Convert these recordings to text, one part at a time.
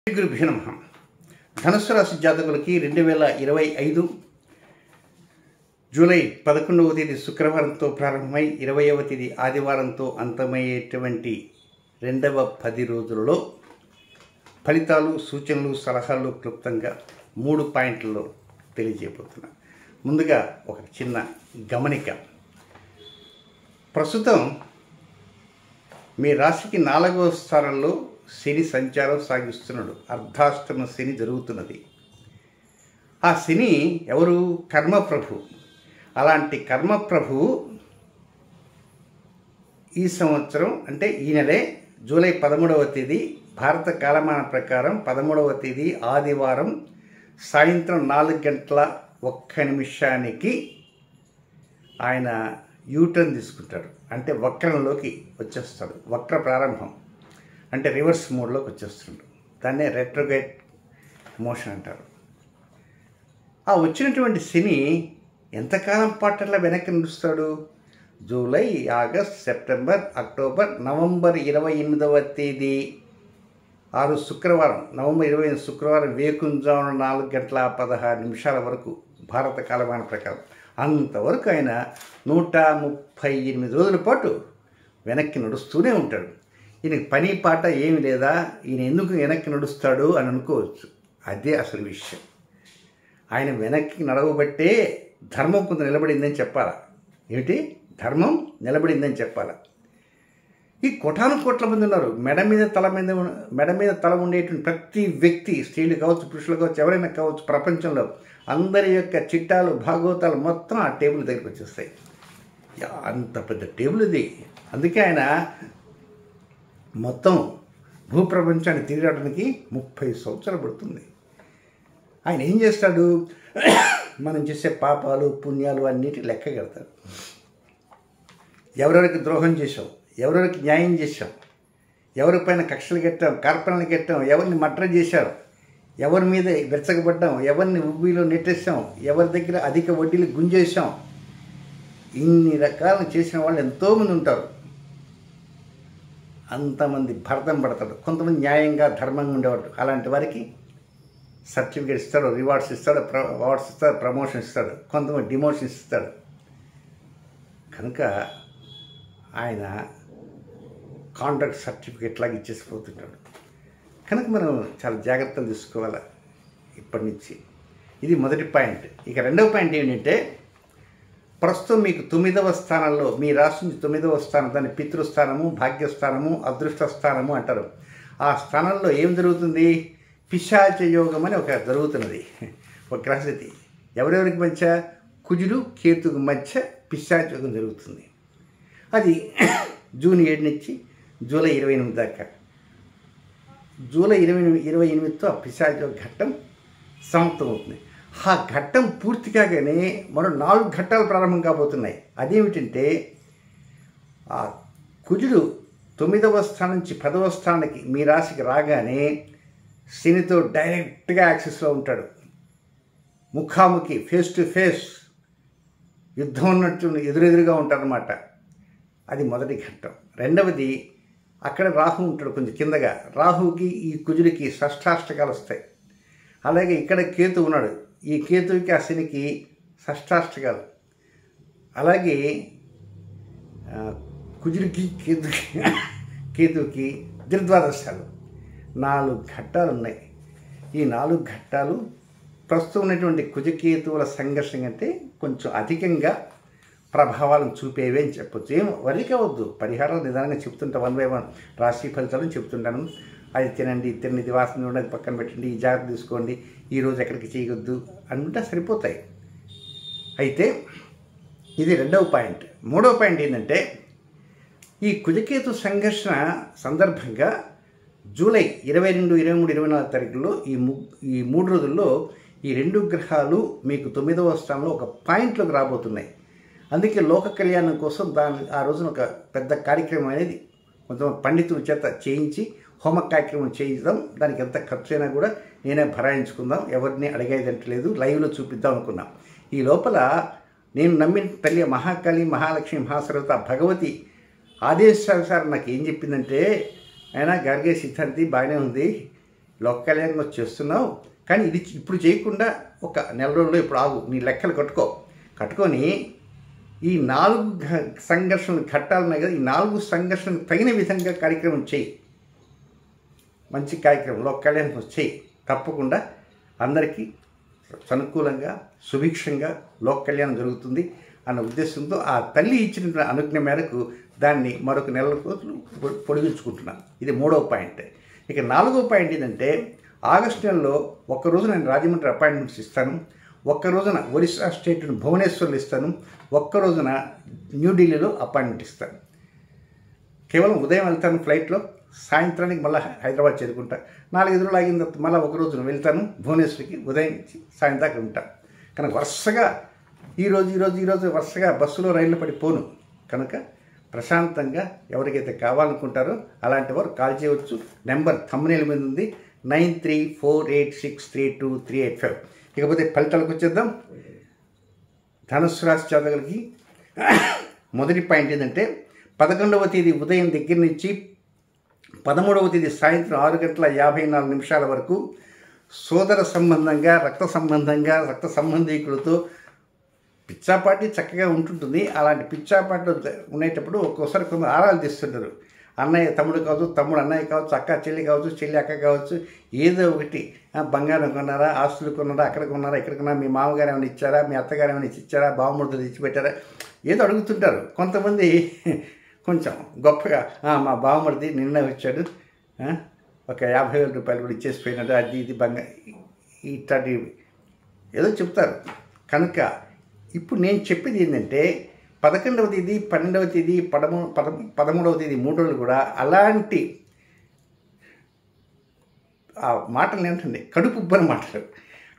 గురుభ్యో నమః. ధనుస్సు రాశి జాతకులకి 2025 జూలై 11వ తేదీ శుక్రవారంతో ప్రారంభమై 20వ తేదీ ఆదివారంతో అంతమయ్యేటువంటి రెండవ 10 రోజులలో ఫలితాలు, సూచనలు, సలహాలు క్లుప్తంగా 3 పాయింట్లలో తెలియజేయబోతున్నా. ముందుగా ఒక చిన్న గమనిక. ప్రస్తుతం మీ రాశికి 4వ స్థానంలో శని సంచారం సాగిస్తున్నాడు. అర్ధాష్టమ శని జరుగుతున్నది. ఆ శని ఎవరు? కర్మప్రభు. అలాంటి కర్మప్రభు ఈ సంవత్సరం అంటే ఈ నెలే జూలై 13వ తేదీ భారత కాలమాన ప్రకారం 13వ తేదీ ఆదివారం సాయంత్రం 4:01 ఆయన యూటర్న్ తీసుకుంటాడు. అంటే వక్రంలోకి వచ్చేస్తాడు. వక్ర ప్రారంభం అంటే రివర్స్ మోడ్లోకి వచ్చేస్తున్నాడు. దాన్నే రెట్రోగ్రేడ్ మోషన్ అంటారు. ఆ వచ్చినటువంటి శని ఎంతకాలం పాటల్లో వెనక్కి నడుస్తాడు? July, August, September, October, November 28వ తేదీ 6 శుక్రవారం, నవంబర్ 28 శుక్రవారం వేకుంజామున 4:16 వరకు భారత కాలమాన ప్రకారం అంతవరకు ఆయన 138 రోజుల పాటు వెనక్కి నడుస్తూనే ఉంటాడు. ఈయనకి పని పాట ఏమి లేదా, ఈయన ఎందుకు వెనక్కి నడుస్తాడు అని అనుకోవచ్చు. అదే అసలు విషయం. ఆయన వెనక్కి నడవబట్టే ధర్మం కొంత నిలబడిందని చెప్పాలా. ఏమిటి? ధర్మం నిలబడిందని చెప్పాలా. ఈ కోటాను కోట్ల మంది ఉన్నారు. మెడ మీద తల ఉండేటువంటి ప్రతి వ్యక్తి, స్త్రీలు కావచ్చు, పురుషులు కావచ్చు, ఎవరైనా కావచ్చు, ప్రపంచంలో అందరి యొక్క చిట్టాలు, భాగవతాలు మొత్తం ఆ టేబుల్ దగ్గరికి వచ్చేస్తాయి. అంత పెద్ద టేబుల్ ఇది. అందుకే ఆయన మొత్తం భూప్రపంచాన్ని తిరగడానికి 30 సంవత్సరాలు పడుతుంది. ఆయన ఏం చేస్తాడు? మనం చేసే పాపాలు, పుణ్యాలు అన్నిటి లెక్క కడతాడు. ఎవరెవరికి ద్రోహం చేశాం, ఎవరెవరికి న్యాయం చేశాం, ఎవరిపైన కక్షలు కట్టాం, కార్పణలు కట్టాం, ఎవరిని మర్డర్ చేశాం, ఎవరి మీద వెచ్చగబడ్డాం, ఎవరిని ఉబ్బిలో నెట్టేసాం, ఎవరి దగ్గర అధిక వడ్డీలు గుంజేసాం, ఇన్ని రకాలను చేసిన వాళ్ళు ఎంతోమంది ఉంటారు. అంతమంది భరతం పడతాడు. కొంతమంది న్యాయంగా, ధర్మంగా ఉండేవాడు. అలాంటి వారికి సర్టిఫికేట్ ఇస్తాడు, రివార్డ్స్ ఇస్తాడు, అవార్డ్స్ ఇస్తాడు, ప్రమోషన్ ఇస్తాడు, కొంతమంది డిమోషన్స్ ఇస్తాడు. కనుక ఆయన కాంట్రాక్ట్ సర్టిఫికేట్ లాగా ఇచ్చేసిపోతుంటాడు. కనుక మనం చాలా జాగ్రత్తలు తీసుకోవాలి ఇప్పటి నుంచి. ఇది మొదటి పాయింట్. ఇక రెండవ పాయింట్ ఏంటంటే, ప్రస్తుతం మీకు 9వ స్థానంలో, మీ రాశి నుంచి 9వ స్థానం, దాన్ని పితృస్థానము, భాగ్యస్థానము, అదృష్ట స్థానము అంటారు. ఆ స్థానంలో ఏం జరుగుతుంది? పిశాచ యోగం అని ఒక జరుగుతున్నది, ఒక గ్రహస్థితి. ఎవరెవరికి మధ్య? కుజుడు, కేతుకు మధ్య పిశాచ యోగం జరుగుతుంది. అది జూన్ 7 నుంచి జూలై 28 దాకా. జూలై 28తో ఆ పిశాచ యోగ ఘట్టం సమాప్తమవుతుంది. ఆ ఘట్టం పూర్తి కాగానే మరో 4 ఘట్టాలు ప్రారంభం కాబోతున్నాయి. అదేమిటంటే, ఆ కుజుడు 9వ స్థానం నుంచి 10వ స్థానానికి మీ రాశికి రాగానే శనితో డైరెక్ట్గా యాక్సెస్లో ఉంటాడు. ముఖాముఖి, ఫేస్ టు ఫేస్ యుద్ధం ఉన్నట్టు ఎదురెదురుగా ఉంటారన్నమాట. అది మొదటి ఘట్టం. రెండవది, అక్కడ రాహు ఉంటాడు కొంచెం కిందగా. రాహుకి ఈ కుజుడికి షష్టాష్టకాలు వస్తాయి. అలాగే ఇక్కడ కేతు ఉన్నాడు. ఈ కేతువుకి ఆ శనికి షష్టాష్టకాలు. అలాగే కుజుడికి కేతువుకి ద్విద్వాదశాలు. 4 ఘట్టాలు ఉన్నాయి. ఈ 4 ఘట్టాలు ప్రస్తుతం ఉన్నటువంటి కుజకేతువుల సంఘర్షణ కంటే కొంచెం అధికంగా ప్రభావాలను చూపేవి అని చెప్పొచ్చు. ఏం వరి కావద్దు, పరిహారాలు నిదానంగా చెప్తుంటా. 1 by 1 రాశి ఫలితాలను చెప్తుంటాను. అది తినండి, తినండి, వాసన ఉండదు, పక్కన పెట్టండి, ఈ జాగ్రత్త తీసుకోండి, ఈరోజు ఎక్కడికి చేయవద్దు అనుకుంటే సరిపోతాయి. అయితే ఇది రెండవ పాయింట్. మూడవ పాయింట్ ఏంటంటే, ఈ కుజకేతు సంఘర్షణ సందర్భంగా జూలై 22, 23, 24 తారీఖుల్లో ఈ 3 రోజుల్లో ఈ 2 గ్రహాలు మీకు 9వ స్థానంలో ఒక పాయింట్లోకి రాబోతున్నాయి. అందుకే లోక కళ్యాణం కోసం ఆ రోజున ఒక పెద్ద కార్యక్రమం అనేది కొంతమంది పండితుల చేత చేయించి హోమ కార్యక్రమం చేయించడం. దానికి ఎంత ఖర్చు అయినా కూడా నేనే భరాయించుకుందాం, ఎవరిని అడిగేదంటలేదు, లైవ్లో చూపిద్దాం అనుకున్నాం. ఈ లోపల నేను నమ్మిన తల్లి మహాకాళి, మహాలక్ష్మి, మహాసరవత భగవతి ఆదేశానుసారం నాకు ఏం చెప్పిందంటే, అయినా గార్గే సిద్ధాంతి బాగానే ఉంది, లోక కళ్యాణం చేస్తున్నావు, కానీ ఇది ఇప్పుడు చేయకుండా ఒక నెల రోజుల్లో ఇప్పుడు ఆగు, నీ లెక్కలు కట్టుకొని ఈ 4 సంఘర్షణలు ఘట్టాలున్నాయి కదా, ఈ 4 సంఘర్షణకు తగిన విధంగా కార్యక్రమం చేయి. మంచి కార్యక్రమం లోక కళ్యాణం చేయి. తప్పకుండా అందరికీ అనుకూలంగా సుభిక్షంగా లోక కళ్యాణం జరుగుతుంది అన్న ఉద్దేశంతో ఆ తల్లి ఇచ్చిన అనుజ్ఞ మేరకు దాన్ని మరొక నెల రోజులు పొడిగించుకుంటున్నాను. ఇది 3వ పాయింట్. ఇక 4వ పాయింట్ ఏంటంటే ఆగస్టు నెలలో ఒక్కరోజు నేను రాజమండ్రి అపాయింట్మెంట్స్ ఇస్తాను, ఒక్కరోజున ఒరిస్సా స్టేట్ భువనేశ్వర్లో ఇస్తాను, ఒక్కరోజున న్యూఢిల్లీలో అపాయింట్మెంట్ ఇస్తాను. కేవలం ఉదయం వెళ్తాను ఫ్లైట్లో, సాయంత్రానికి మళ్ళీ హైదరాబాద్ చేరుకుంటా. 4-5 రోజులు ఆగిన తర్వాత మళ్ళీ ఒక రోజున వెళ్తాను భువనేశ్వర్కి, ఉదయం సాయంత్రం దాకా ఉంటాను. కనుక వరుసగా ఈరోజు వరుసగా బస్సులో రైళ్ళు పడిపోను. కనుక ప్రశాంతంగా ఎవరికైతే కావాలనుకుంటారో అలాంటి వారు కాల్ చేయవచ్చు. నెంబర్ థంబ్నెయిల్ మీద ఉంది, 9348632385. ఇకపోతే ఫలితాలకు వచ్చేద్దాం. ధనుస్సు రాశి జాతకులకి మొదటి పాయింట్ ఏంటంటే 11వ తేదీ ఉదయం దగ్గర నుంచి 13వ తేదీ సాయంత్రం 6:54 వరకు సోదర సంబంధంగా రక్త సంబంధీకులతో పిచ్చాపాటి చక్కగా ఉంటుంటుంది. అలాంటి పిచ్చాపాటిలో ఉండేటప్పుడు ఒక్కోసారి కొంత ఆరాలు తీస్తుంటారు. అన్నయ్య తమ్ముడు కావచ్చు, తమ్ముడు అన్నయ్య కావచ్చు, అక్క చెల్లి కావచ్చు, చెల్లి అక్క కావచ్చు, ఏదో ఒకటి బంగారం కొన్నారా, ఆస్తులు కొన్నారా, అక్కడ కొన్నారా, ఇక్కడ కొన్నారా, మీ మామగారు ఏమైనా ఇచ్చారా, మీ అత్తగారు ఏమైనా ఇచ్చారా, బావమూర్తులు ఇచ్చిపెట్టారా, ఏదో అడుగుతుంటారు. కొంతమంది కొంచెం గొప్పగా మా బావమూర్తి నిన్న వచ్చాడు, ఒక 50,000 రూపాయలు కూడా ఇచ్చేసిపోయినాడు, అది ఇది ఇట్లాంటి ఏదో చెప్తారు. కనుక ఇప్పుడు నేను చెప్పేది ఏంటంటే 11వ తేదీ 12వ తేదీ 13వ తేదీ 3 రోజులు కూడా అలాంటి ఆ మాటలు ఏంటండి కడుపు ఉబ్బని మాటలు,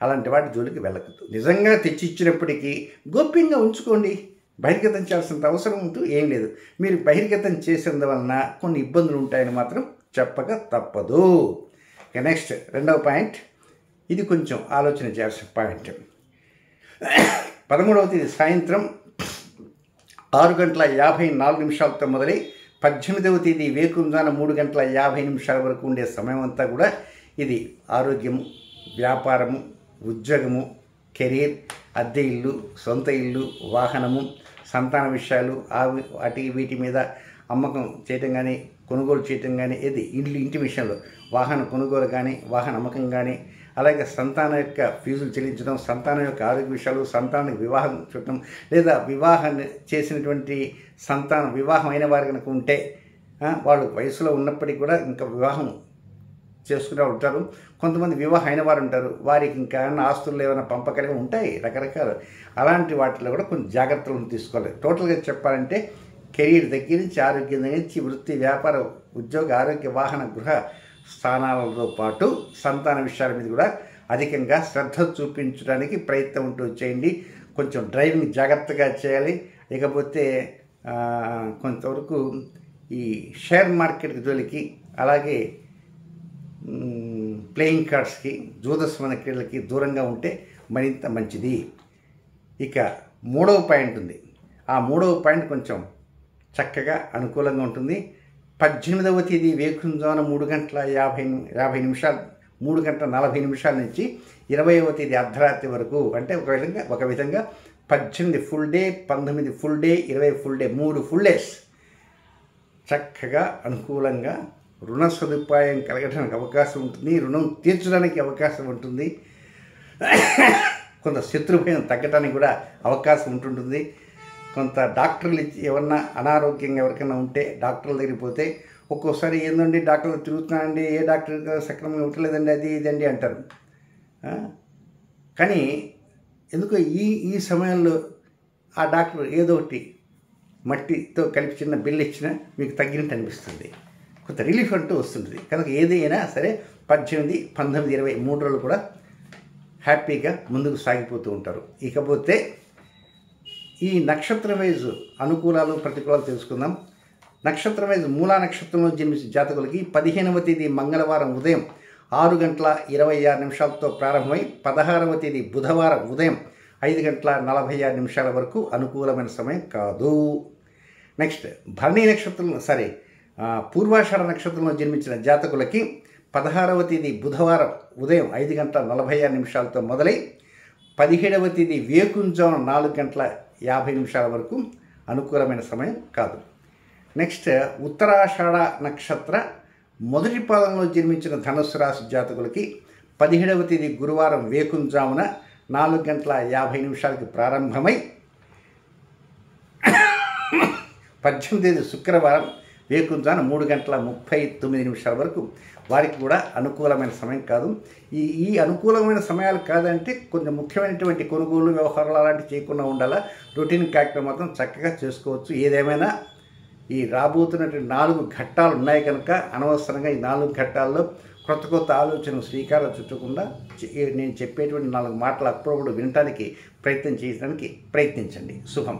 అలాంటి వాటి జోలికి వెళ్ళకూడదు. నిజంగా తెచ్చి ఇచ్చినప్పటికీ గోప్యంగా ఉంచుకోండి. బహిర్గతం చేయాల్సినంత అవసరం ఉంటూ ఏం లేదు. మీరు బహిర్గతం చేసేందువలన కొన్ని ఇబ్బందులు ఉంటాయని మాత్రం చెప్పక తప్పదు. ఇక నెక్స్ట్ 2వ పాయింట్, ఇది కొంచెం ఆలోచన చేయాల్సిన పాయింట్. 13వ తేదీ సాయంత్రం 6:54 మొదలై 18వ తేదీ వేకువజామున 3:50 వరకు ఉండే సమయం అంతా కూడా ఇది ఆరోగ్యము, వ్యాపారము, ఉద్యోగము, కెరీర్, అద్దె ఇల్లు, సొంత ఇల్లు, వాహనము, సంతాన విషయాలు, వీటి మీద అమ్మకం చేయటం కానీ కొనుగోలు చేయటం కానీ, ఇంటి విషయంలో వాహన కొనుగోలు కానీ వాహన అమ్మకం కానీ, అలాగే సంతానం యొక్క ఫీజులు చెల్లించడం, సంతానం యొక్క ఆరోగ్య విషయాలు, సంతానానికి వివాహం చూడటం, లేదా వివాహాన్ని చేసినటువంటి సంతానం వివాహం అయిన వారు కనుక ఉంటే వాళ్ళు వయసులో ఉన్నప్పటికీ కూడా ఇంకా వివాహం చేసుకునే ఉంటారు. కొంతమంది వివాహం అయిన వారు ఉంటారు, వారికి ఇంకా ఆస్తులు ఏమైనా పంపకాలు ఉంటాయి రకరకాలు. అలాంటి వాటిలో కూడా కొన్ని జాగ్రత్తలను తీసుకోవాలి. టోటల్గా చెప్పాలంటే కెరీర్ దగ్గర నుంచి, ఆరోగ్యం దగ్గర నుంచి, వృత్తి, వ్యాపార, ఉద్యోగ, ఆరోగ్య, వాహన, గృహ స్థానాలతో పాటు సంతాన విషయాల మీద కూడా అధికంగా శ్రద్ధ చూపించడానికి ప్రయత్నం ఉంటూ చేయండి. కొంచెం డ్రైవింగ్ జాగ్రత్తగా చేయాలి. ఇకపోతే కొంతవరకు ఈ షేర్ మార్కెట్ జోలికి, అలాగే ప్లేయింగ్ కార్డ్స్కి, జూదస్వన క్రీడలకి దూరంగా ఉంటే మరింత మంచిది. ఇక 3వ పాయింట్ ఉంది. ఆ 3వ పాయింట్ కొంచెం చక్కగా అనుకూలంగా ఉంటుంది. 18వ తేదీ వేకువజామున 3:40 నుంచి 20వ తేదీ అర్ధరాత్రి వరకు, అంటే ఒక విధంగా 18 full day, 19 full day, 20 full day, 3 full days చక్కగా అనుకూలంగా రుణ సదుపాయం కలగడానికి అవకాశం ఉంటుంది. రుణం తీర్చడానికి అవకాశం ఉంటుంది. కొంత శత్రుభయం తగ్గడానికి కూడా అవకాశం ఉంటుంటుంది. కొంత డాక్టర్లు ఏమన్నా అనారోగ్యంగా ఎవరికైనా ఉంటే డాక్టర్ల దగ్గరికి పోతే ఒక్కోసారి ఏందండి డాక్టర్లు తిరుగుతున్నానండి, ఏ డాక్టర్ సక్రమంగా ఉండలేదండి, అది ఇదండి అంటారు. కానీ ఎందుకో ఈ సమయంలో ఆ డాక్టర్ ఏదో ఒకటి మట్టితో కలిపి చిన్న బిల్లు ఇచ్చినా మీకు తగ్గినట్టు అనిపిస్తుంది, కొంత రిలీఫ్ అంటూ వస్తుంది. కనుక ఏదైనా సరే 18, 19, 20 3 రోజులు కూడా హ్యాపీగా ముందుకు సాగిపోతూ ఉంటారు. ఇకపోతే ఈ నక్షత్ర వైజ్ అనుకూలాలు ప్రతికూలాలు తెలుసుకుందాం. నక్షత్ర వైజ్ మూలా నక్షత్రంలో జన్మించిన జాతకులకి 15వ తేదీ మంగళవారం ఉదయం 6:26 ప్రారంభమై 16వ తేదీ బుధవారం ఉదయం 5:46 వరకు అనుకూలమైన సమయం కాదు. నెక్స్ట్ భరణి నక్షత్రం పూర్వాషాఢ నక్షత్రంలో జన్మించిన జాతకులకి 16వ తేదీ బుధవారం ఉదయం 5:46 మొదలై 17వ తేదీ వేకుంజామున 4:50 వరకు అనుకూలమైన సమయం కాదు. నెక్స్ట్ ఉత్తరాషాఢ నక్షత్ర మొదటి పాదంలో జన్మించిన ధనుస్సు రాశి జాతకులకి 17వ తేదీ గురువారం వేకుంజామున 4:50 ప్రారంభమై 18వ తేదీ శుక్రవారం వేకుంజామున 3:39 వరకు వారికి కూడా అనుకూలమైన సమయం కాదు. ఈ అనుకూలమైన సమయాలు కాదంటే కొంచెం ముఖ్యమైనటువంటి కొనుగోలు వ్యవహారాలు అలాంటివి చేయకుండా ఉండాలా. రొటీన్ కార్యక్రమం మాత్రం చక్కగా చేసుకోవచ్చు. ఏదేమైనా ఈ రాబోతున్నటువంటి 4 ఘట్టాలు ఉన్నాయి కనుక అనవసరంగా ఈ 4 ఘట్టాల్లో కొత్త ఆలోచనలు శ్రీకారం చుట్టకుండా నేను చెప్పేటువంటి 4 మాటలు అప్పుడప్పుడు వినటానికి ప్రయత్నం చేయడానికి ప్రయత్నించండి. శుభం.